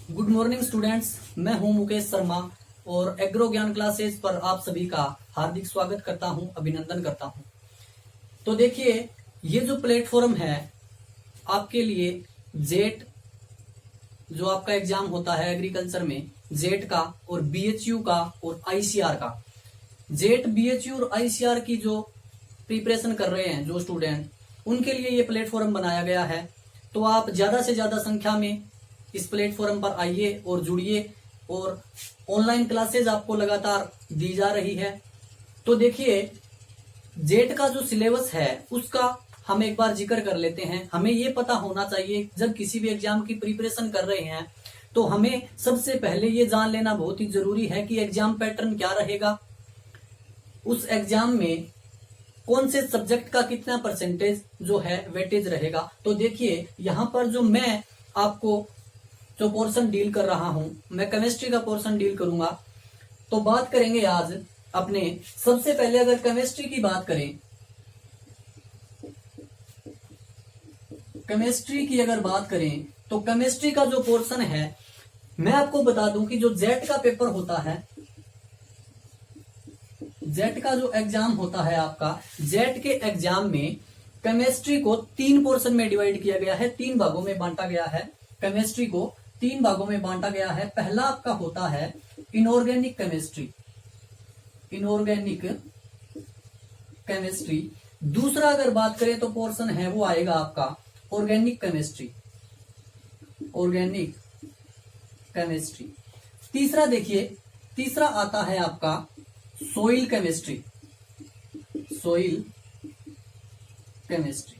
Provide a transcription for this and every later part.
Good morning students, मैं हूं मुकेश शर्मा और एग्रो ज्ञान क्लासेस पर आप सभी का हार्दिक स्वागत करता हूं, अभिनंदन करता हूं। तो देखिए, ये जो प्लेटफॉर्म है आपके लिए जेट जो आपका एग्जाम होता है एग्रीकल्चर में, जेट का और बीएचयू का और आईसीआर का। जेट, बीएचयू और आईसीआर की जो प्रिपरेशन कर रहे हैं जो स्टूडेंट, उनके लिए ये प्लेटफॉर्म बनाया गया है। तो आप ज्यादा से ज्यादा संख्या में इस प्लेटफॉर्म पर आइए और जुड़िए, और ऑनलाइन क्लासेज आपको लगातार दी जा रही है। तो देखिए, जेट का जो सिलेबस है उसका हम एक बार जिक्र कर लेते हैं। हमें ये पता होना चाहिए, जब किसी भी एग्जाम की प्रिपरेशन कर रहे हैं तो हमें सबसे पहले ये जान लेना बहुत ही जरूरी है कि एग्जाम पैटर्न क्या रहेगा, उस एग्जाम में कौन से सब्जेक्ट का कितना परसेंटेज जो है वेटेज रहेगा। तो देखिए, यहां पर जो मैं आपको जो पोर्शन डील कर रहा हूं, मैं केमिस्ट्री का पोर्शन डील करूंगा। तो बात करेंगे आज अपने, सबसे पहले अगर केमिस्ट्री की बात करें, केमिस्ट्री की अगर बात करें तो केमिस्ट्री का जो पोर्शन है, मैं आपको बता दूं कि जो जेट का पेपर होता है, जेट का जो एग्जाम होता है आपका, जेट के एग्जाम में केमिस्ट्री को 3 पोर्शन में डिवाइड किया गया है, 3 भागों में बांटा गया है। केमिस्ट्री को 3 भागों में बांटा गया है। पहला आपका होता है इनऑर्गेनिक केमिस्ट्री, इनऑर्गेनिक केमिस्ट्री। दूसरा अगर बात करें तो पोर्शन है वो आएगा आपका ऑर्गेनिक केमिस्ट्री, ऑर्गेनिक केमिस्ट्री। तीसरा देखिए, तीसरा आता है आपका सोइल केमिस्ट्री, सोइल केमिस्ट्री।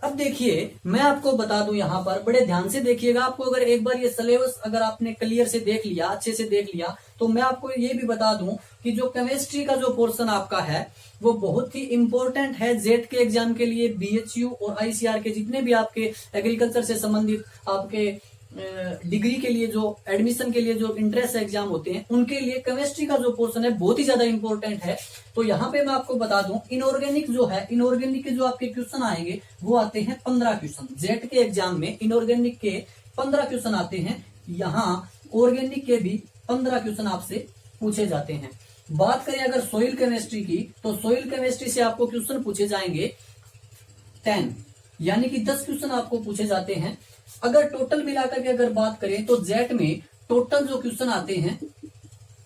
अब देखिए, मैं आपको बता दूं, यहां पर बड़े ध्यान से देखिएगा। आपको अगर एक बार ये सिलेबस अगर आपने क्लियर से देख लिया, अच्छे से देख लिया, तो मैं आपको ये भी बता दूं कि जो केमिस्ट्री का जो पोर्शन आपका है वो बहुत ही इंपॉर्टेंट है जेट के एग्जाम के लिए। बीएचयू और आईसीआर के जितने भी आपके एग्रीकल्चर से संबंधित आपके डिग्री के लिए जो एडमिशन के लिए जो इंट्रेंस एग्जाम होते हैं, उनके लिए केमिस्ट्री का जो पोर्शन है बहुत ही ज्यादा इंपॉर्टेंट है। तो यहाँ पे मैं आपको बता दूं, इनऑर्गेनिक जो है, इनऑर्गेनिक के जो आपके क्वेश्चन आएंगे वो आते हैं 15 क्वेश्चन। जेट के एग्जाम में इनऑर्गेनिक के 15 क्वेश्चन आते हैं। यहाँ ऑर्गेनिक के भी 15 क्वेश्चन आपसे पूछे जाते हैं। बात करें अगर सोइल केमिस्ट्री की, तो सोइल केमिस्ट्री से आपको क्वेश्चन पूछे जाएंगे 10, यानी कि 10 क्वेश्चन आपको पूछे जाते हैं। अगर टोटल मिलाकर के अगर बात करें तो जेट में टोटल जो क्वेश्चन आते हैं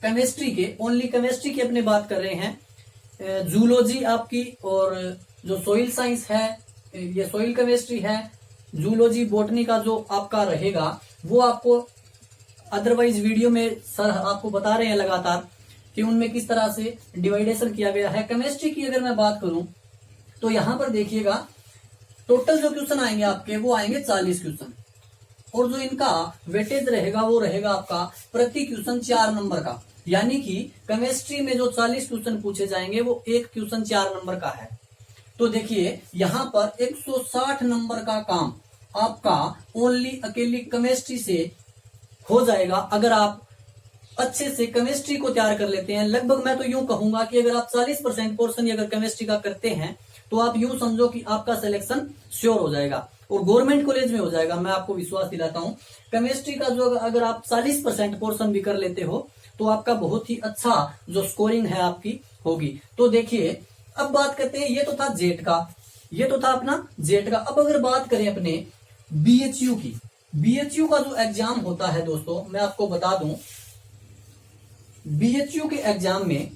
केमिस्ट्री के, ओनली केमिस्ट्री की अपने बात कर रहे हैं, जूलॉजी आपकी और जो सोइल साइंस है, ये सोइल केमिस्ट्री है, जूलॉजी बॉटनी का जो आपका रहेगा वो आपको अदरवाइज वीडियो में सर आपको बता रहे हैं लगातार कि उनमें किस तरह से डिवाइडेशन किया गया है। केमिस्ट्री की अगर मैं बात करूं तो यहां पर देखिएगा, टोटल जो क्वेश्चन आएंगे आपके वो आएंगे 40 क्वेश्चन, और जो इनका वेटेज रहेगा वो रहेगा आपका प्रति क्वेश्चन 4 नंबर का। यानी कि केमिस्ट्री में जो 40 क्वेश्चन पूछे जाएंगे वो एक क्वेश्चन 4 नंबर का है। तो देखिए, यहां पर 160 नंबर का काम आपका ओनली अकेली केमिस्ट्री से हो जाएगा अगर आप अच्छे से केमिस्ट्री को तैयार कर लेते हैं। लगभग मैं तो यूं कहूंगा कि अगर आप 40% पोर्शन अगर केमिस्ट्री का करते हैं तो आप यूं समझो कि आपका सिलेक्शन श्योर हो जाएगा और गवर्नमेंट कॉलेज में हो जाएगा। मैं आपको विश्वास दिलाता हूं, केमिस्ट्री का जो अगर आप 40% पोर्शन भी कर लेते हो तो आपका बहुत ही अच्छा जो स्कोरिंग है आपकी होगी। तो देखिए, अब बात करते हैं, ये तो था जेट का, ये तो था अपना जेट का। अब अगर बात करें अपने बीएचयू की, बीएचयू का जो एग्जाम होता है दोस्तों, मैं आपको बता दूं, बीएचयू के एग्जाम में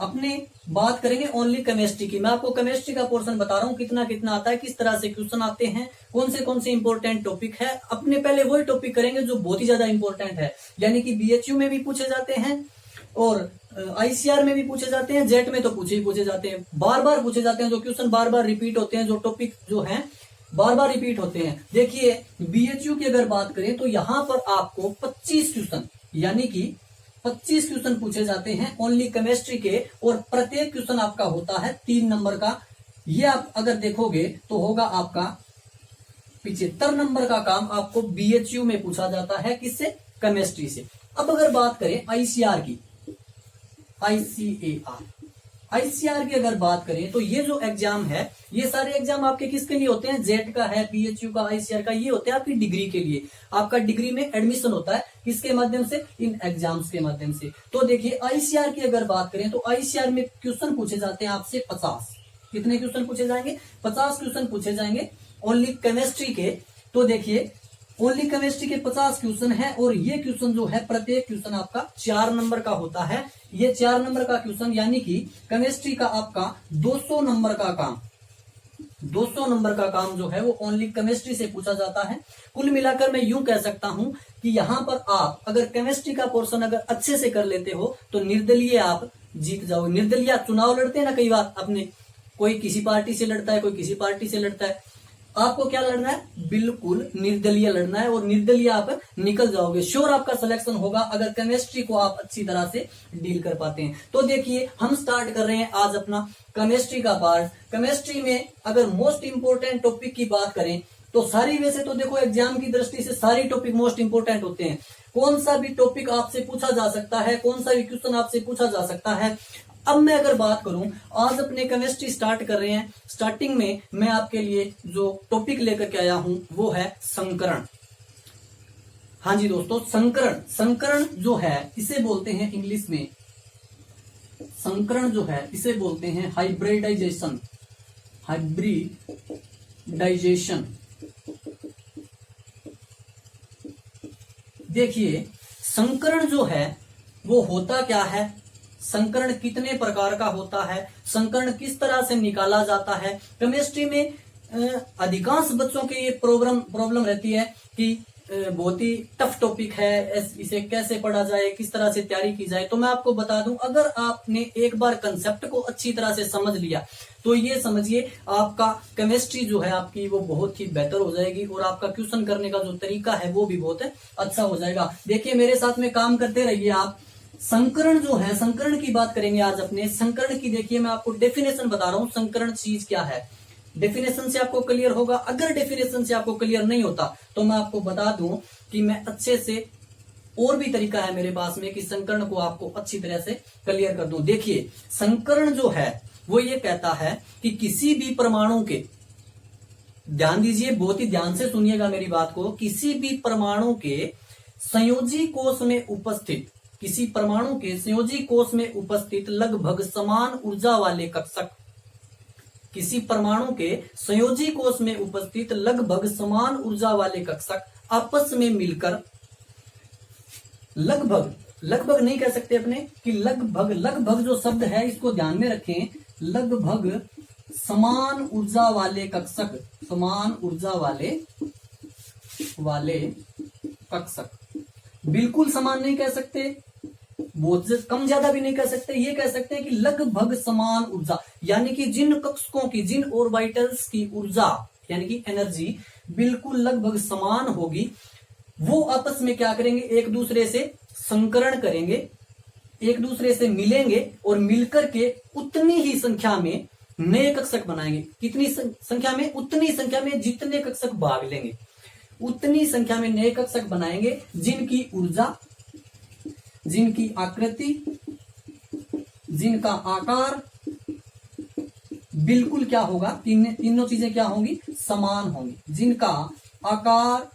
अपने बात करेंगे ओनली केमिस्ट्री की। मैं आपको केमिस्ट्री का पोर्शन बता रहा हूं कितना कितना आता है, किस तरह से क्वेश्चन आते हैं, कौन से इंपॉर्टेंट टॉपिक है। अपने पहले वही टॉपिक करेंगे जो बहुत ही ज्यादा इंपॉर्टेंट है, यानी कि बीएचयू में भी पूछे जाते हैं और आईसीआर में भी पूछे जाते हैं, जेट में तो पूछे जाते हैं, बार बार पूछे जाते हैं, जो क्वेश्चन बार बार रिपीट होते हैं, जो टॉपिक जो है बार बार रिपीट होते हैं। देखिए, बीएचयू की अगर बात करें तो यहां पर आपको 25 क्वेश्चन, यानी कि 25 क्वेश्चन पूछे जाते हैं ओनली केमिस्ट्री के, और प्रत्येक क्वेश्चन आपका होता है 3 नंबर का। ये आप अगर देखोगे तो होगा आपका 75 नंबर का काम आपको बीएचयू में पूछा जाता है, किससे? केमिस्ट्री से। अब अगर बात करें आईसीआर की, आईसीएआर, आईसीआर की अगर बात करें तो ये जो एग्जाम है, ये सारे एग्जाम आपके किसके लिए होते हैं? जेट का है, पीएचयू का, आईसीआर का, ये होते हैं आपकी डिग्री के लिए। आपका डिग्री में एडमिशन होता है किसके माध्यम से? इन एग्जाम्स के माध्यम से। तो देखिए आईसीआर की अगर बात करें तो आईसीआर में क्वेश्चन पूछे जाते हैं आपसे 50। कितने क्वेश्चन पूछे जाएंगे? 50 क्वेश्चन पूछे जाएंगे ओनली केमिस्ट्री के। तो देखिए ओनली केमिस्ट्री के 50 क्वेश्चन है, और ये क्वेश्चन जो है प्रत्येक क्वेश्चन आपका 4 नंबर का होता है। ये 4 नंबर का क्वेश्चन, यानी कि केमिस्ट्री का आपका 200 नंबर का काम, 200 नंबर का काम जो है वो ओनली केमिस्ट्री से पूछा जाता है। कुल मिलाकर मैं यूं कह सकता हूं कि यहां पर आप अगर केमिस्ट्री का पोर्शन अगर अच्छे से कर लेते हो तो निर्दलीय आप जीत जाओगे। निर्दलीय चुनाव लड़ते हैं ना कई बार अपने, कोई किसी पार्टी से लड़ता है, कोई किसी पार्टी से लड़ता है, आपको क्या लड़ना है? बिल्कुल निर्दलीय लड़ना है, और निर्दलीय आप निकल जाओगे। श्योर आपका सिलेक्शन होगा अगर केमिस्ट्री को आप अच्छी तरह से डील कर पाते हैं। तो देखिए हम स्टार्ट कर रहे हैं आज अपना केमिस्ट्री का पार्ट। केमिस्ट्री में अगर मोस्ट इंपोर्टेंट टॉपिक की बात करें तो सारी, वैसे तो देखो एग्जाम की दृष्टि से सारी टॉपिक मोस्ट इंपोर्टेंट होते हैं। कौन सा भी टॉपिक आपसे पूछा जा सकता है, कौन सा भी क्वेश्चन आपसे पूछा जा सकता है। अब मैं अगर बात करूं, आज अपने केमिस्ट्री स्टार्ट कर रहे हैं। स्टार्टिंग में मैं आपके लिए जो टॉपिक लेकर के आया हूं वो है संकरण। हाँ जी दोस्तों, संकरण। संकरण जो है इसे बोलते हैं इंग्लिश में, संकरण जो है इसे बोलते हैं हाइब्रिडाइजेशन। हाइब्रिडाइजेशन। देखिए संकरण जो है वो होता क्या है, संकरण कितने प्रकार का होता है, संकरण किस तरह से निकाला जाता है। केमिस्ट्री में अधिकांश बच्चों के ये प्रॉब्लम रहती है कि बहुत ही टफ टॉपिक है, इसे कैसे पढ़ा जाए, किस तरह से तैयारी की जाए। तो मैं आपको बता दूं, अगर आपने एक बार कंसेप्ट को अच्छी तरह से समझ लिया तो ये समझिए आपका केमिस्ट्री जो है आपकी वो बहुत ही बेहतर हो जाएगी, और आपका क्वेश्चन करने का जो तरीका है वो भी बहुत अच्छा हो जाएगा। देखिए मेरे साथ में काम करते रहिए आप। संकरण जो है, संकरण की बात करेंगे आज अपने। संकरण की देखिए मैं आपको डेफिनेशन बता रहा हूं, संकरण चीज क्या है। डेफिनेशन से आपको क्लियर होगा। अगर डेफिनेशन से आपको क्लियर नहीं होता तो मैं आपको बता दूं कि मैं अच्छे से, और भी तरीका है मेरे पास में कि संकरण को आपको अच्छी तरह से क्लियर कर दूं। देखिए संकरण जो है वो ये कहता है कि किसी भी परमाणु के, ध्यान दीजिए, बहुत ही ध्यान से सुनिएगा मेरी बात को, किसी भी परमाणु के संयोजी कोष में उपस्थित, किसी परमाणु के संयोजी कोष में उपस्थित लगभग समान ऊर्जा वाले कक्षक, किसी परमाणु के संयोजी कोष में उपस्थित लगभग समान ऊर्जा वाले कक्षक आपस में मिलकर, लगभग, लगभग नहीं कह सकते अपने कि लगभग, लगभग जो शब्द है इसको ध्यान में रखें, लगभग समान ऊर्जा वाले कक्षक, समान ऊर्जा वाले कक्षक। बिल्कुल समान नहीं कह सकते, बहुत कम ज्यादा भी नहीं कह सकते, ये कह सकते हैं कि लगभग समान ऊर्जा, यानी कि जिन कक्षकों की, जिन ऑर्बिटल्स की ऊर्जा यानी कि एनर्जी बिल्कुल लगभग समान होगी, वो आपस में क्या करेंगे? एक दूसरे से संकरण करेंगे, एक दूसरे से मिलेंगे, और मिलकर के उतनी ही संख्या में नए कक्षक बनाएंगे। कितनी संख्या में? उतनी संख्या में जितने कक्षक भाग लेंगे, उतनी संख्या में नए कक्षक बनाएंगे जिनकी ऊर्जा, जिनकी आकृति, जिनका आकार बिल्कुल क्या होगा? तीनों चीजें क्या होंगी? समान होंगी। जिनका आकार,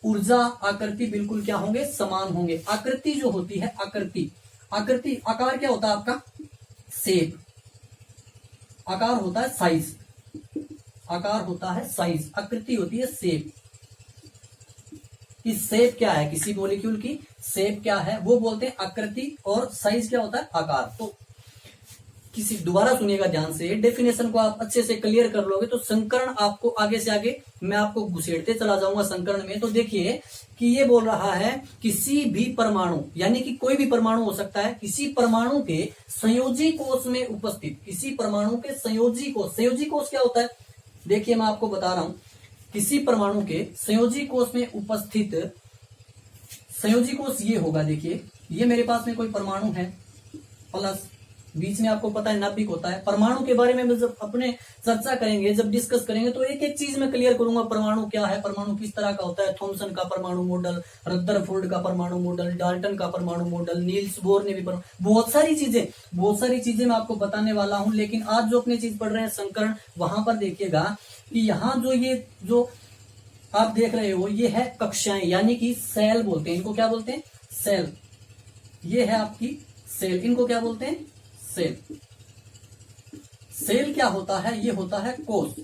ऊर्जा, आकृति बिल्कुल क्या होंगे? समान होंगे। आकृति जो होती है, आकृति, आकृति, आकार क्या होता है आपका? शेप। आकार होता है साइज, आकार होता है साइज, आकृति होती है शेप। इस शेप क्या है? किसी मॉलिक्यूल की शेप क्या है वो बोलते हैं आकृति, और साइज क्या होता है? आकार। तो किसी, दोबारा सुनिएगा ध्यान से, डेफिनेशन को आप अच्छे से क्लियर कर लोगे तो संकरण आपको आगे से आगे मैं आपको घुसेड़ते चला जाऊंगा संकरण में। तो देखिए कि ये बोल रहा है किसी भी परमाणु, यानी कि कोई भी परमाणु हो सकता है, किसी परमाणु के संयोजी कोष में उपस्थित, किसी परमाणु के संयोजी कोष। संयोजी कोष क्या होता है? देखिए मैं आपको बता रहा हूं, किसी परमाणु के संयोजी कोष में उपस्थित, संयोजी कोष ये होगा, देखिए ये मेरे पास में कोई परमाणु है, प्लस बीच में आपको पता है नाभिक होता है। परमाणु के बारे में जब अपने चर्चा करेंगे, जब डिस्कस करेंगे, तो एक एक चीज में क्लियर करूंगा परमाणु क्या है, परमाणु किस तरह का होता है, थॉमसन का परमाणु मॉडल, रदरफोर्ड का परमाणु मॉडल, डाल्टन का परमाणु मॉडल, नील्स बोर ने भी बहुत सारी चीजें मैं आपको बताने वाला हूं। लेकिन आज जो अपनी चीज पढ़ रहे हैं संकरण, वहां पर देखिएगा कि यहाँ जो आप देख रहे हो ये है कक्षाएं, यानी कि सेल बोलते हैं, इनको क्या बोलते हैं, सेल। ये है आपकी सेल, इनको क्या बोलते हैं, सेल। सेल क्या होता है, ये होता है कोष,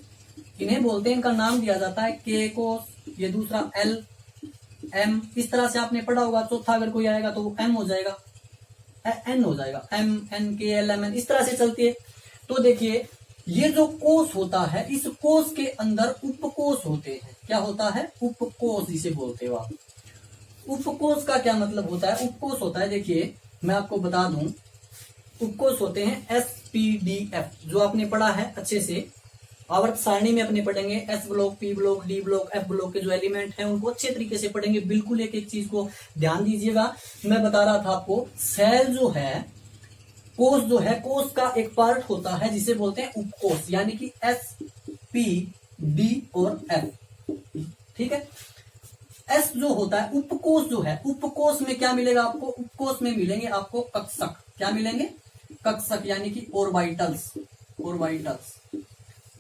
इन्हें बोलते हैं, इनका नाम दिया जाता है के कोष, ये दूसरा एल, एम, इस तरह से आपने पढ़ा होगा। चौथा अगर कोई आएगा तो वो एम हो जाएगा, एन हो जाएगा, एम एन के एल एम एन, इस तरह से चलती है। तो देखिए ये जो कोष होता है, इस कोष के अंदर उपकोष होते हैं। क्या होता है, उपकोष जिसे बोलते हो आप। उपकोष का क्या मतलब होता है, उपकोष होता है, देखिए मैं आपको बता दूं, उपकोष होते हैं SPDF, जो आपने पढ़ा है अच्छे से, आवर्त सारणी में अपने पढ़ेंगे। S block, P block, D block, F block के जो एलिमेंट हैं उनको अच्छे तरीके से पढ़ेंगे। बिल्कुल एक एक चीज को ध्यान दीजिएगा। मैं बता रहा था आपको, सेल जो है, कोष जो है, कोष का एक पार्ट होता है जिसे बोलते हैं उपकोष, यानी कि S, P, D और F, ठीक है। S जो होता है उपकोष जो है, उपकोष में क्या मिलेगा आपको, उपकोष में मिलेंगे आपको कक्षक। क्या मिलेंगे, कक्षक, यानी कि ऑर्बिटल्स, ऑर्बिटल्स।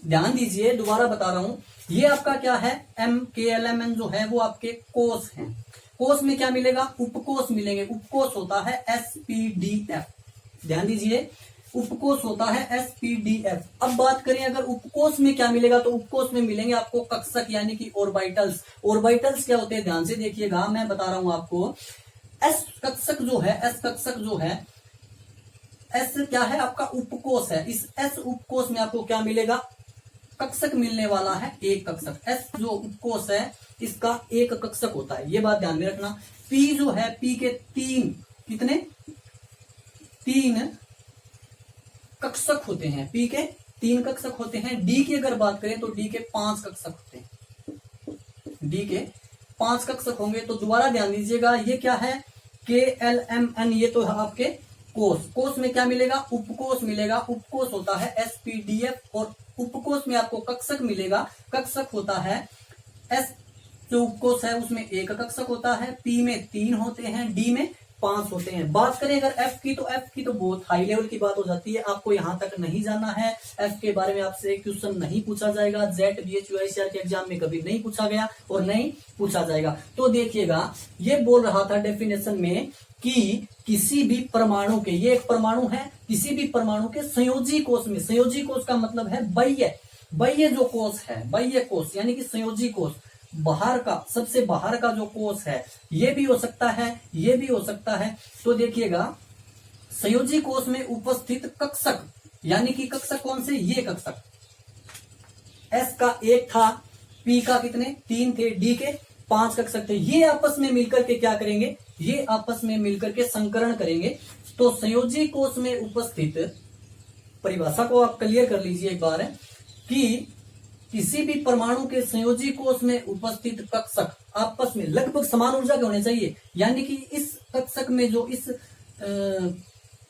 ध्यान दीजिए, दोबारा बता रहा हूं, ये आपका क्या है, MKLMN जो है वो आपके कोष हैं। कोष में क्या मिलेगा, उपकोष मिलेंगे। उपकोष होता है SPDF, ध्यान दीजिए, उपकोष होता है SPDF। अब बात करें अगर उपकोष में क्या मिलेगा, तो उपकोष में मिलेंगे आपको कक्षक, यानी कि ऑर्बिटल्स। ऑर्बिटल्स क्या होते हैं, ध्यान से देखिएगा, मैं बता रहा हूं आपको। S कक्षक जो है, S कक्षक जो है, S क्या है आपका उपकोष है। इस S उपकोष में आपको क्या मिलेगा, कक्षक मिलने वाला है, एक कक्षक। S जो उपकोष है इसका एक कक्षक होता है, ये बात ध्यान में रखना। P जो है, P के कितने, 3 कक्षक होते हैं, P के 3 कक्षक होते हैं। D की अगर बात करें तो D के 5 कक्षक होते हैं, D के 5 कक्षक होंगे। तो दोबारा ध्यान दीजिएगा, ये क्या है, KLMN, ये तो है आपके कोष। कोष में क्या मिलेगा, उपकोष मिलेगा। उपकोष होता है SPDF, और उपकोष में आपको कक्षक मिलेगा। कक्षक होता है S जो उपकोष है उसमें एक कक्षक होता है, P में 3 होते हैं, D में 5 होते हैं। बात करें अगर F की, तो F की तो बहुत हाई लेवल की बात हो जाती है, आपको यहां तक नहीं जाना है। F के बारे में आपसे क्वेश्चन नहीं पूछा जाएगा, जेट BHUICR के एग्जाम में कभी नहीं पूछा गया और नहीं पूछा जाएगा। तो देखिएगा, ये बोल रहा था डेफिनेशन में कि किसी भी परमाणु के, ये एक परमाणु है, किसी भी परमाणु के संयोजी कोष में, संयोजी कोष का मतलब है बाह्य जो कोष है, बाह्य कोष यानी कि संयोजी कोष, बाहर का, सबसे बाहर का जो कोष है, ये भी हो सकता है, ये भी हो सकता है। तो देखिएगा, संयोजी कोष में उपस्थित कक्षक, यानी कि कक्षक कौन से, ये कक्षक, S का 1 था, P का कितने, 3 थे, D के 5 कक्षक थे। ये आपस में मिलकर के क्या करेंगे, ये आपस में मिलकर के संकरण करेंगे। तो संयोजी कोष में उपस्थित, परिभाषा को आप क्लियर कर लीजिए एक बार, कि किसी भी परमाणु के संयोजी कोष में उपस्थित कक्षक आपस में लगभग समान ऊर्जा के होने चाहिए। यानी कि इस कक्षक में जो इस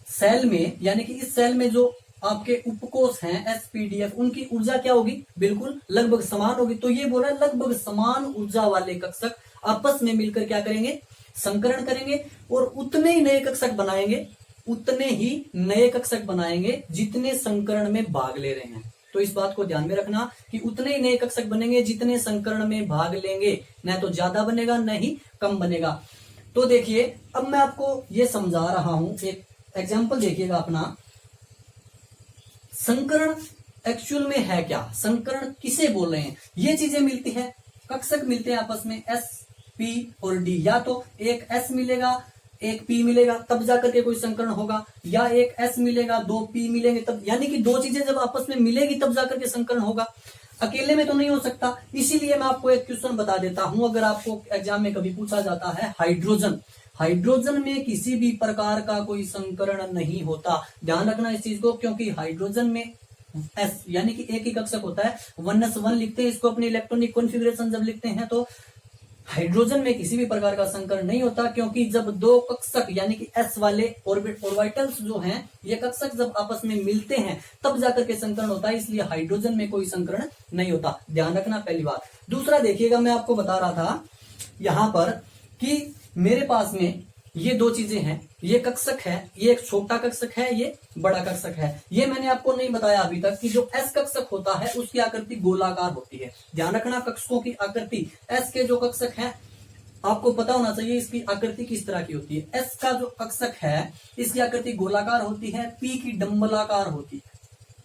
सेल में, यानी कि इस सेल में जो आपके उपकोष हैं SPDF, उनकी ऊर्जा क्या होगी, बिल्कुल लगभग समान होगी। तो ये बोला लगभग समान ऊर्जा वाले कक्षक आपस में मिलकर क्या करेंगे, संकरण करेंगे, और उतने ही नए कक्षक बनाएंगे, उतने ही नए कक्षक बनाएंगे जितने संकरण में भाग ले रहे हैं। तो इस बात को ध्यान में रखना कि उतने ही नए कक्षक बनेंगे जितने संकरण में भाग लेंगे, न तो ज्यादा बनेगा न ही कम बनेगा। तो देखिए, अब मैं आपको ये समझा रहा हूं, एक एग्जांपल देखिएगा अपना। संकरण एक्चुअल में है क्या, संकरण किसे बोल रहे हैं, ये चीजें मिलती है, कक्षक मिलते हैं आपस में S, P और D। या तो एक S मिलेगा, एक P मिलेगा, तब जाकर के कोई संकरण होगा, या एक S मिलेगा, 2 P मिलेंगे तब, यानी कि 2 चीजें जब आपस में मिलेगी तब जाकर के संकरण होगा, अकेले में तो नहीं हो सकता। इसीलिए मैं आपको एक क्वेश्चन बता देता हूं, अगर आपको एग्जाम में कभी पूछा जाता है, हाइड्रोजन में किसी भी प्रकार का कोई संकरण नहीं होता। ध्यान रखना इस चीज को, क्योंकि हाइड्रोजन में S यानी कि एक ही कक्षक होता है, 1s1 लिखते हैं इसको, अपने इलेक्ट्रॉनिक कॉन्फ़िगरेशन जब लिखते हैं तो हाइड्रोजन में किसी भी प्रकार का संकरण नहीं होता, क्योंकि जब दो कक्षक यानी कि s वाले ऑर्बिटल्स जो हैं, ये कक्षक जब आपस में मिलते हैं तब जाकर के संकरण होता है, इसलिए हाइड्रोजन में कोई संकरण नहीं होता, ध्यान रखना पहली बात। दूसरा देखिएगा, मैं आपको बता रहा था यहां पर कि मेरे पास में ये दो चीजें हैं, ये कक्षक है, ये एक छोटा कक्षक है, ये बड़ा कक्षक है। ये मैंने आपको नहीं बताया अभी तक कि जो एस कक्षक होता है उसकी आकृति गोलाकार होती है। ध्यान रखना, कक्षकों की आकृति, एस के जो कक्षक है आपको पता होना चाहिए इसकी आकृति किस तरह की होती है। एस का जो कक्षक है इसकी आकृति गोलाकार होती है, पी की डंबलाकार होती है,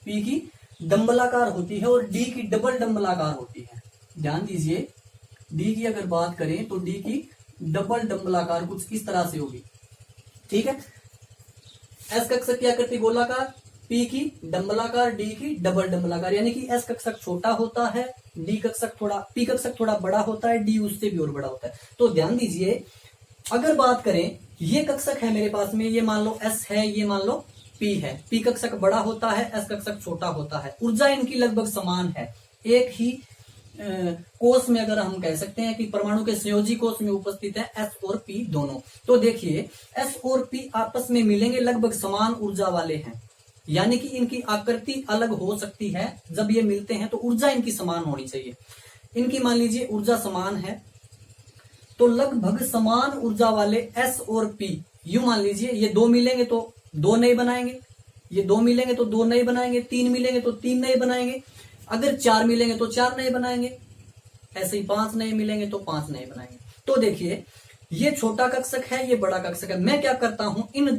पी की डंबलाकार होती है, और डी की डबल डंबलाकार होती है। ध्यान दीजिए, डी की अगर बात करें तो डी की डबल डंबलाकार कुछ इस तरह से होगी, ठीक है। एस कक्षक की आकृति गोलाकार, पी की डंबलाकार, डी की डबल डंबलाकार, यानी कि एस कक्षक छोटा होता है, डी कक्षक थोड़ा, पी कक्षक थोड़ा बड़ा होता है, डी उससे भी और बड़ा होता है। तो ध्यान दीजिए, अगर बात करें ये कक्षक है मेरे पास में, ये मान लो एस है, ये मान लो पी है, पी कक्षक बड़ा होता है, एस कक्षक छोटा होता है, ऊर्जा इनकी लगभग समान है, एक ही कोष में अगर हम कह सकते हैं कि परमाणु के संयोजी कोष में उपस्थित है एस और पी दोनों। तो देखिए एस और पी आपस में मिलेंगे, लगभग समान ऊर्जा वाले हैं, यानी कि इनकी आकृति अलग हो सकती है, जब ये मिलते हैं तो ऊर्जा इनकी समान होनी चाहिए। इनकी मान लीजिए ऊर्जा समान है, तो लगभग समान ऊर्जा वाले एस और पी, यूं मान लीजिए ये दो मिलेंगे तो दो नए बनाएंगे, ये दो मिलेंगे तो दो नए बनाएंगे, तीन मिलेंगे तो तीन नए बनाएंगे, अगर चार मिलेंगे तो चार नए बनाएंगे, ऐसे ही पांच नए मिलेंगे तो पांच नए बनाएंगे। तो देखिए ये छोटा कक्षक है, ये बड़ा कक्षक है, मैं क्या करता हूं, इन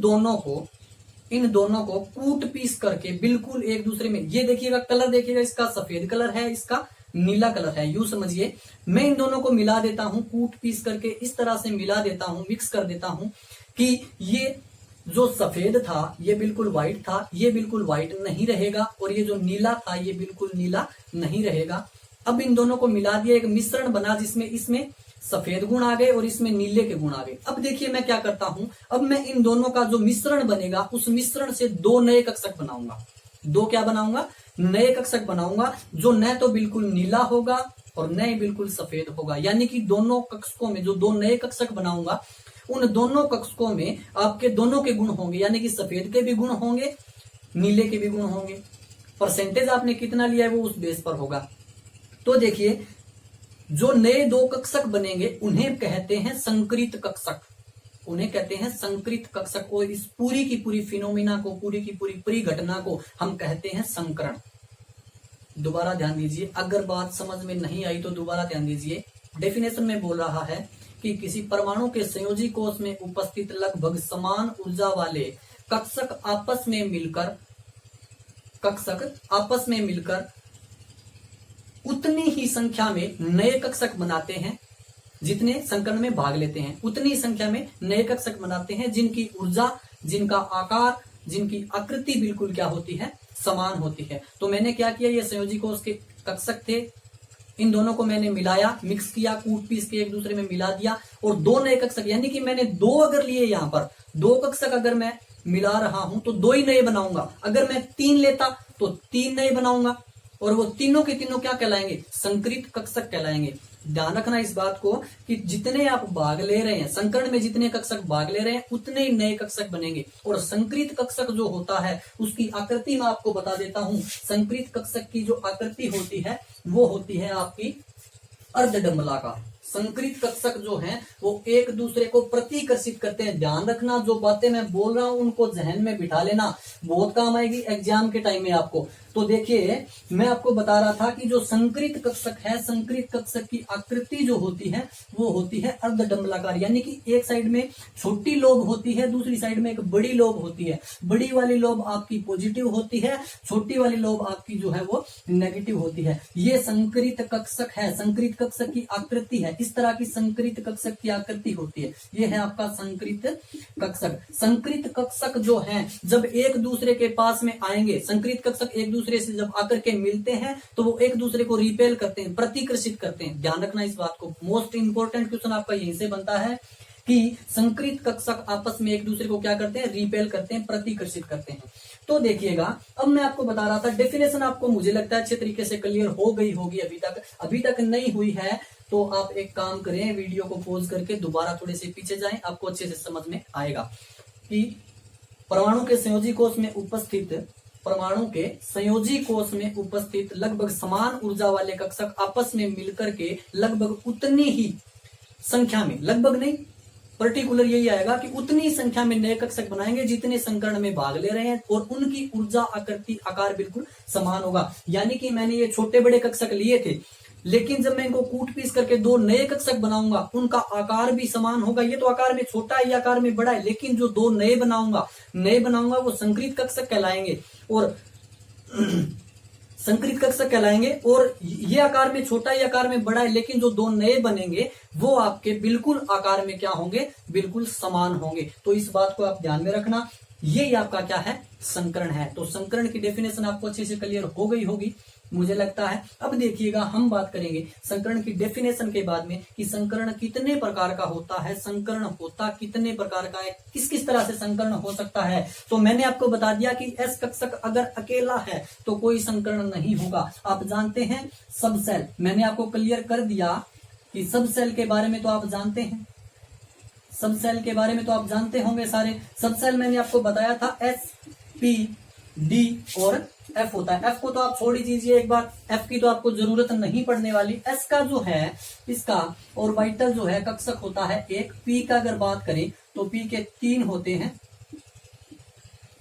दोनों को कूट पीस करके बिल्कुल एक दूसरे में, ये देखिएगा कलर देखिएगा, इसका सफेद कलर है, इसका नीला कलर है, यूं समझिए मैं इन दोनों को मिला देता हूं, कूट पीस करके इस तरह से मिला देता हूं, मिक्स कर देता हूं कि ये जो सफेद था ये बिल्कुल व्हाइट था, ये बिल्कुल व्हाइट नहीं रहेगा, और ये जो नीला था ये बिल्कुल नीला नहीं रहेगा। अब इन दोनों को मिला दिया, एक मिश्रण बना जिसमें इसमें सफेद गुण आ गए और इसमें नीले के गुण आ गए। अब देखिए मैं क्या करता हूं, अब मैं इन दोनों का जो मिश्रण बनेगा उस मिश्रण से दो नए कक्षक बनाऊंगा, दो क्या बनाऊंगा, नए कक्षक बनाऊंगा, जो न तो बिल्कुल नीला होगा और न बिल्कुल सफेद होगा, यानी कि दोनों कक्षकों में जो दो नए कक्षक बनाऊंगा उन दोनों कक्षकों में आपके दोनों के गुण होंगे, यानी कि सफेद के भी गुण होंगे, नीले के भी गुण होंगे, परसेंटेज आपने कितना लिया है वो उस बेस पर होगा। तो देखिए जो नए दो कक्षक बनेंगे उन्हें कहते हैं संकरित कक्षक, उन्हें कहते हैं संकरित कक्षक, और इस पूरी की पूरी फिनोमिना को, पूरी की पूरी परिघटना को हम कहते हैं संकरण। दोबारा ध्यान दीजिए, अगर बात समझ में नहीं आई तो दोबारा ध्यान दीजिए, डेफिनेशन में बोल रहा है कि किसी परमाणु के संयोजी कोष में उपस्थित लगभग समान ऊर्जा वाले कक्षक आपस में मिलकर उतनी ही संख्या में नए कक्षक बनाते हैं, जितने संकरण में भाग लेते हैं उतनी संख्या में नए कक्षक बनाते हैं, जिनकी ऊर्जा, जिनका आकार, जिनकी आकृति बिल्कुल क्या होती है, समान होती है। तो मैंने क्या किया, ये संयोजी कोष के कक्षक थे, इन दोनों को मैंने मिलाया, मिक्स किया, कूट पीस के एक दूसरे में मिला दिया, और दो नए कक्षक, यानी कि मैंने दो अगर लिए, यहां पर दो कक्षक अगर मैं मिला रहा हूं तो दो ही नए बनाऊंगा, अगर मैं तीन लेता तो तीन नए बनाऊंगा, और वो तीनों के तीनों क्या कहलाएंगे, संकरित कक्षक कहलाएंगे। ध्यान रखना इस बात को कि जितने आप भाग ले रहे हैं संकरण में, जितने कक्षक भाग ले रहे हैं उतने ही नए कक्षक बनेंगे। और संकरित कक्षक जो होता है उसकी आकृति मैं आपको बता देता हूं। संकरित कक्षक की जो आकृति होती है वो होती है आपकी अर्धडंबलाकार। संकरित कक्षक जो हैं वो एक दूसरे को प्रतिकर्षित करते हैं। ध्यान रखना, जो बातें मैं बोल रहा हूं उनको जहन में बिठा लेना, बहुत काम आएगी एग्जाम के टाइम में आपको। तो देखिए मैं आपको बता रहा था कि जो संकरित कक्षक है, संकरित कक्षक की आकृति जो होती है वो होती है अर्धडंबलाकार, यानी कि एक साइड में छोटी लोब होती है, दूसरी साइड में एक बड़ी लोब होती है। बड़ी वाली लोब आपकी पॉजिटिव होती है, छोटी वाली लोब आपकी जो है वो नेगेटिव होती है। ये संकरित कक्षक है, संकरित कक्षक की आकृति है, इस तरह की संकरित कक्षक की आकृति होती है। ये है आपका संकरित कक्षक। संकरित कक्षक जो है जब एक दूसरे के पास में आएंगे, संकरित कक्षक एक दूसरे से जब आकर के मिलते हैं तो वो एक दूसरे को रिपेल करते हैं, प्रतिकर्षित करते हैं। ध्यान रखना इस बात को, मोस्ट इंपोर्टेंट क्वेश्चन आपका यहीं से बनता है कि संकरित कक्षक आपस में एक दूसरे को क्या करते हैं, रिपेल करते हैं, प्रतिकर्षित करते हैं। तो देखिएगा अब मैं आपको बता रहा था, डेफिनेशन आपको मुझे लगता है अच्छे तरीके से क्लियर हो गई होगी, अभी तक नहीं हुई है तो आप एक काम करें, वीडियो को पॉज करके दोबारा थोड़े से पीछे जाएं, आपको अच्छे से समझ में आएगा कि परमाणु के संयोजी कोष में उपस्थित लगभग समान ऊर्जा वाले कक्षक आपस में मिलकर के लगभग उतनी ही संख्या में, लगभग नहीं पर्टिकुलर यही आएगा कि उतनी संख्या में नए कक्षक बनाएंगे जितने संकरण में भाग ले रहे हैं, और उनकी ऊर्जा आकृति आकार बिल्कुल समान होगा। यानी कि मैंने ये छोटे बड़े कक्षक लिए थे, लेकिन जब मैं इनको कूट पीस करके दो नए कक्षक बनाऊंगा उनका आकार भी समान होगा। ये तो आकार में छोटा है, ये आकार में बड़ा है, लेकिन जो दो नए बनाऊंगा वो संकरित कक्षक कहलाएंगे, और संकरित कक्षक कहलाएंगे। और ये आकार में छोटा, ये आकार में बड़ा है, लेकिन जो दो नए बनेंगे वो आपके बिल्कुल आकार में क्या होंगे, बिल्कुल समान होंगे। तो इस बात को आप ध्यान में रखना, ये आपका क्या है, संकरण है। तो संकरण की डेफिनेशन आपको अच्छे से क्लियर हो गई होगी मुझे लगता है। अब देखिएगा, हम बात करेंगे संकरण की डेफिनेशन के बाद में कि संकरण कितने प्रकार का होता है, संकरण होता कितने प्रकार का है, किस किस तरह से संकरण हो सकता है। तो मैंने आपको बता दिया कि एस कक्षक अगर अकेला है तो कोई संकरण नहीं होगा। आप जानते हैं सब सेल, मैंने आपको क्लियर कर दिया कि सब सेल के बारे में तो आप जानते हैं, सब सेल के बारे में तो आप जानते होंगे सारे। सब सेल मैंने आपको बताया था एस, पी, डी और एफ होता है। एफ को तो आप छोड़ ही दीजिए एक बार, एफ की तो आपको जरूरत नहीं पड़ने वाली। एस का जो है, इसका ऑर्बिटल जो है कक्षक होता है एक। पी का अगर बात करें तो पी के 3 होते हैं।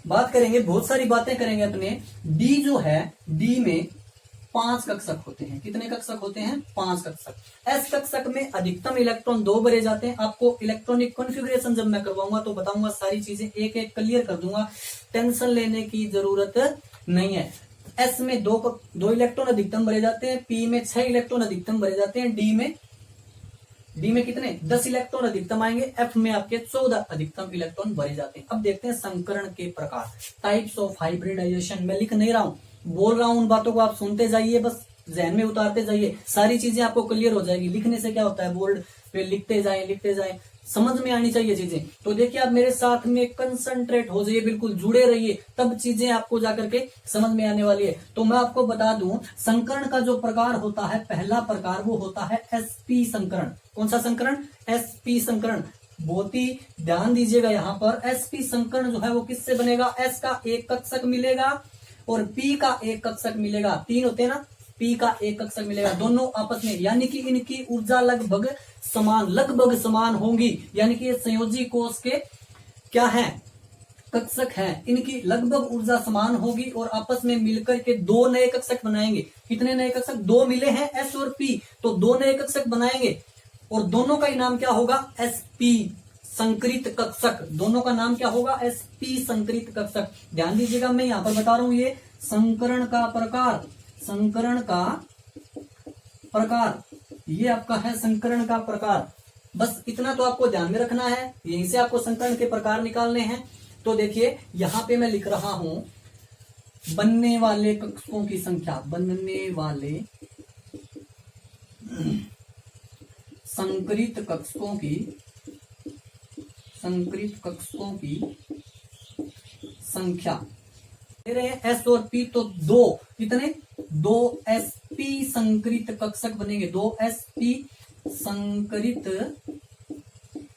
बात करेंगे, बहुत सारी बातें करेंगे अपने। डी जो है, डी में 5 कक्षक होते हैं। कितने कक्षक होते हैं, 5 कक्षक। एस कक्षक में अधिकतम इलेक्ट्रॉन 2 भरे जाते हैं। आपको इलेक्ट्रॉनिक कॉन्फ़िगरेशन जब मैं करवाऊंगा तो बताऊंगा, सारी चीजें एक एक क्लियर कर दूंगा, टेंशन लेने की जरूरत नहीं है। एस में 2 इलेक्ट्रॉन अधिकतम भरे जाते हैं, पी में 6 इलेक्ट्रॉन अधिकतम भरे जाते हैं, डी में कितने, 10 इलेक्ट्रॉन अधिकतम आएंगे, एफ में आपके 14 अधिकतम इलेक्ट्रॉन भरे जाते हैं। अब देखते हैं संकरण के प्रकार, टाइप्स ऑफ हाइब्रिडाइजेशन। मैं लिख नहीं रहा हूं, बोल रहा हूं, उन बातों को आप सुनते जाइए, बस जहन में उतारते जाइए, सारी चीजें आपको क्लियर हो जाएगी। लिखने से क्या होता है, बोर्ड पे लिखते जाए, समझ में आनी चाहिए चीजें। तो देखिए, आप मेरे साथ में कंसंट्रेट हो जाइए, बिल्कुल जुड़े रहिए, तब चीजें आपको जाकर के समझ में आने वाली है। तो मैं आपको बता दूं, संकरण का जो प्रकार होता है, पहला प्रकार वो होता है एसपी संकरण। कौन सा संकरण, एसपी संकरण। बहुत ही ध्यान दीजिएगा यहाँ पर, एसपी संकरण जो है वो किससे बनेगा, एस का एक कक्षक मिलेगा और पी का एक कक्षक मिलेगा। 3 होते हैं ना, पी का एक कक्षक मिलेगा, दोनों आपस में, यानी कि इनकी ऊर्जा लगभग समान होंगी। यानी कि ये संयोजी कोष के क्या है, कक्षक हैं, इनकी लगभग ऊर्जा समान होगी और आपस में मिलकर के 2 नए कक्षक बनाएंगे। कितने नए कक्षक, 2 मिले हैं एस और पी, तो 2 नए कक्षक बनाएंगे और दोनों का ही नाम क्या होगा, एसपी संकरित कक्षक। दोनों का नाम क्या होगा, एसपी संकरित कक्षक। ध्यान दीजिएगा, मैं यहां पर बता रहा हूं, ये संकरण का प्रकार, ये आपका है संकरण का प्रकार। बस इतना तो आपको ध्यान में रखना है, यहीं से आपको संकरण के प्रकार निकालने हैं। तो देखिए, यहां पे मैं लिख रहा हूं बनने वाले कक्षकों की संख्या, बनने वाले संकरित कक्षकों की संख्या दे रहे हैं एस और पी, तो 2 कितने, 2 एसपी संकरित कक्षक बनेंगे। 2 एसपी संकरित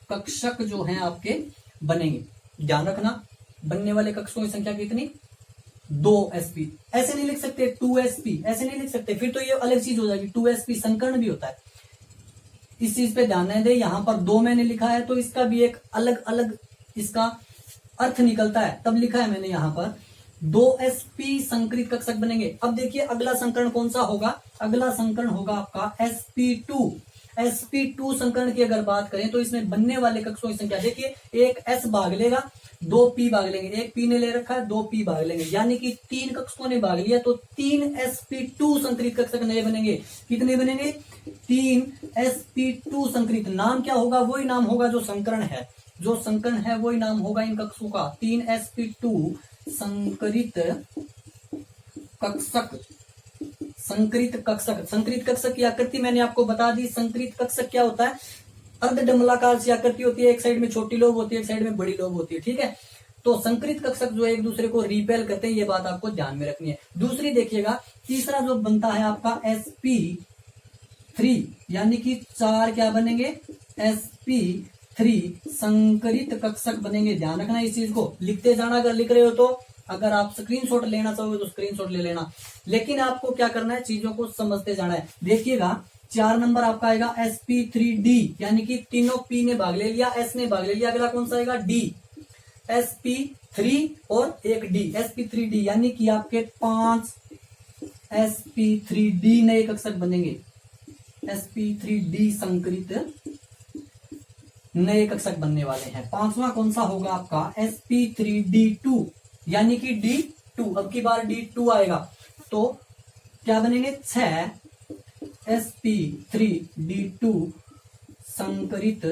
कक्षक जो हैं आपके बनेंगे। ध्यान रखना, बनने वाले कक्षकों की संख्या कितनी, 2 एसपी। ऐसे नहीं लिख सकते 2 एसपी, ऐसे नहीं लिख सकते, फिर तो ये अलग चीज हो जाएगी। 2 एसपी संकरण भी होता है, इस चीज पे ध्यान नहीं दे। यहां पर 2 मैंने लिखा है तो इसका भी एक अलग अलग इसका अर्थ निकलता है, तब लिखा है मैंने यहां पर 2 एसपी संकरित कक्षक बनेंगे। अब देखिए, अगला संकरण कौन सा होगा, अगला संकरण होगा आपका sp2। sp2 संकरण की अगर बात करें तो इसमें बनने वाले कक्षकों की संख्या देखिए, एक s भाग लेगा, 2 p भाग लेंगे, एक p ने ले रखा है, 2 p भाग लेंगे, यानी कि 3 कक्षकों ने भाग लिया, तो 3 sp2 संकरित कक्षक नए बनेंगे। कितने बनेंगे, 3 sp2 संकरित। नाम क्या होगा, वही नाम होगा जो संकरण है, वही नाम होगा इन कक्षकों का, 3 sp2 संकरित कक्षक की आकृति मैंने आपको बता दी। संकरित कक्षक क्या होता है, अर्धडमलाकार सी आकृति होती है, एक साइड में छोटी लोब होती है, एक साइड में बड़ी लोब होती है, ठीक है। तो संकरित कक्षक जो एक दूसरे को रिपेल करते हैं, ये बात आपको ध्यान में रखनी है। दूसरी देखिएगा, तीसरा जो बनता है आपका sp3 यानी कि 4 क्या बनेंगे, sp3 संकरित कक्षक बनेंगे। ध्यान रखना इस चीज को, लिखते जाना। अगर लिख रहे हो तो अगर आप स्क्रीनशॉट लेना चाहोगे तो स्क्रीनशॉट ले लेना, लेकिन आपको क्या करना है, चीजों को समझते जाना है। देखिएगा 4 नंबर आपका आएगा sp3d, यानी कि तीनों p ने भाग ले लिया, s ने भाग ले लिया, अगला कौन सा आएगा d, sp3 और एक d, sp3d, यानी कि आपके 5 sp3d नए कक्षक बनेंगे। sp3d संकरित नए कक्षक बनने वाले हैं। 5वां कौन सा होगा आपका, sp3d2, यानी कि d2, अब की बार d2 आएगा तो क्या बनेंगे, 6 sp3d2 संकरित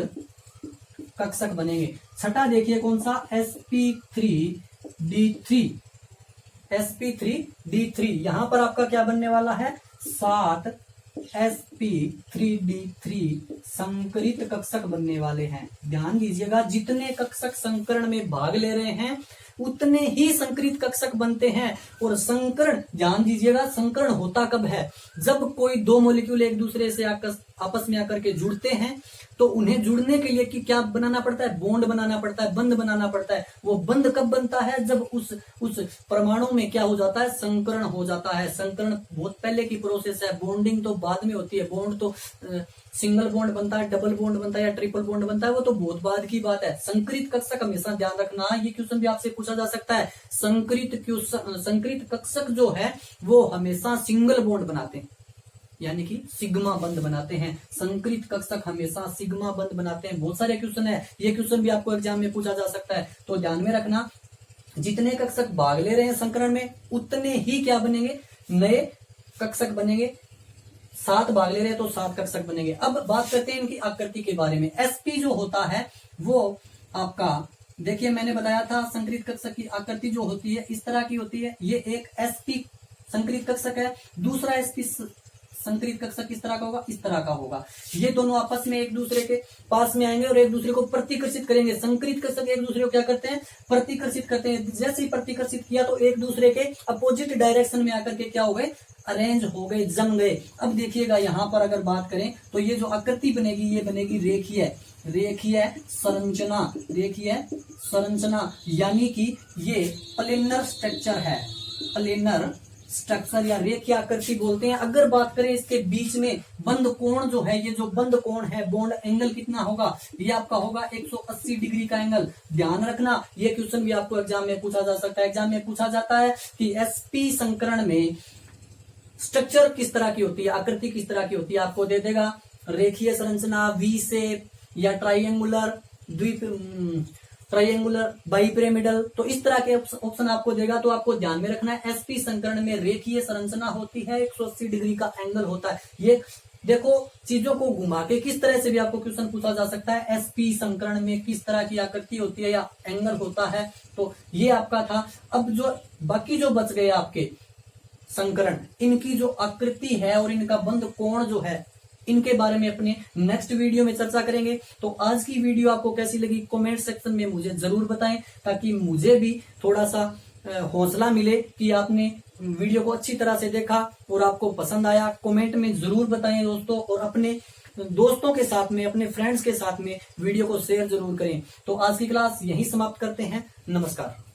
कक्षक बनेंगे। छठा देखिए कौन सा, sp3d3, यहां पर आपका क्या बनने वाला है, 7 sp3d3 संकरित कक्षक बनने वाले हैं। ध्यान दीजिएगा, जितने कक्षक संकरण में भाग ले रहे हैं उतने ही संकरित कक्षक बनते हैं। और संकरण, ध्यान दीजिएगा, संकरण होता कब है, जब कोई दो मॉलिक्यूल एक दूसरे से आपस में आकर के जुड़ते हैं तो उन्हें जुड़ने के लिए कि क्या बनाना पड़ता है, बॉन्ड बनाना पड़ता है, बंध बनाना पड़ता है। वो बंध कब बनता है, जब उस परमाणु में क्या हो जाता है, संकरण हो जाता है। संकरण बहुत पहले की प्रोसेस है, बॉन्डिंग तो बाद में होती है। बॉन्ड तो सिंगल बॉन्ड बनता है, डबल बॉन्ड बनता है या ट्रिपल बॉन्ड बनता है, वो तो बहुत बाद की बात है। संकरित कक्षक हमेशा ध्यान रखना, ये क्वेश्चन भी आपसे पूछा जा सकता है। संकरित कक्षक जो है वो हमेशा सिंगल बॉन्ड बनाते हैं, यानी कि सिग्मा बंध बनाते हैं। संकरित कक्षक हमेशा सिग्मा बंध बनाते हैं। बहुत सारे क्वेश्चन है, ये क्वेश्चन भी आपको एग्जाम में पूछा जा सकता है, तो ध्यान में रखना। जितने कक्षक भाग ले रहे हैं संकरण में उतने ही क्या बनेंगे, नए कक्षक बनेंगे। 7 भाग ले रहे हैं तो 7 कक्षक बनेंगे। अब बात करते हैं इनकी आकृति के बारे में। sp जो होता है वो आपका, देखिए मैंने बताया था संकरित कक्षक की आकृति जो होती है इस तरह की होती है। ये एक sp संकरित कक्षक है, दूसरा sp संकरित कक्षक किस तरह का होगा, इस तरह का होगा। ये दोनों आपस में एक दूसरे के पास में आएंगे और एक दूसरे को प्रतिकर्षित करेंगे। संकरित कक्षक एक दूसरे को क्या करते हैं, प्रतिकर्षित करते हैं। जैसे ही प्रतिकर्षित किया तो एक दूसरे के अपोजिट डायरेक्शन में आकर के क्या हो गए, अरेंज हो गए, जम गए। अब देखिएगा यहाँ पर अगर बात करें तो ये जो आकृति बनेगी ये बनेगी रेखीय संरचना, यानी कि ये प्लेनर स्ट्रक्चर है। प्लेनर स्ट्रक्चर या रेखीय आकृति बोलते हैं। अगर बात करें इसके बीच में बंद कोण जो है, ये जो बंद कोण है, बॉन्ड एंगल कितना होगा, ये आपका होगा 180 डिग्री का एंगल। ध्यान रखना, ये क्वेश्चन भी आपको एग्जाम में पूछा जा सकता है। एग्जाम में पूछा जाता है कि sp संकरण में स्ट्रक्चर किस तरह की होती है, आकृति किस तरह की होती है, आपको दे देगा रेखीय संरचना, वी शेप या ट्राइंगुलर, ट्राइंगुलर, बाइपिरामिडल, तो इस तरह के ऑप्शन आपको देगा। तो आपको ध्यान में रखना है sp संकरण में रेखीय संरचना होती है, 180 डिग्री का एंगल होता है। ये देखो, चीजों को घुमा के किस तरह से भी आपको क्वेश्चन पूछा जा सकता है, sp संकरण में किस तरह की आकृति होती है या एंगल होता है। तो ये आपका था। अब जो बाकी जो बच गए आपके संकरण, इनकी जो आकृति है और इनका बंद कोण जो है, इनके बारे में अपने नेक्स्ट वीडियो में चर्चा करेंगे। तो आज की वीडियो आपको कैसी लगी कमेंट सेक्शन में मुझे जरूर बताएं, ताकि मुझे भी थोड़ा सा हौसला मिले कि आपने वीडियो को अच्छी तरह से देखा और आपको पसंद आया। कमेंट में जरूर बताएं दोस्तों, और अपने दोस्तों के साथ में, अपने फ्रेंड्स के साथ में वीडियो को शेयर जरूर करें। तो आज की क्लास यहीं समाप्त करते हैं। नमस्कार।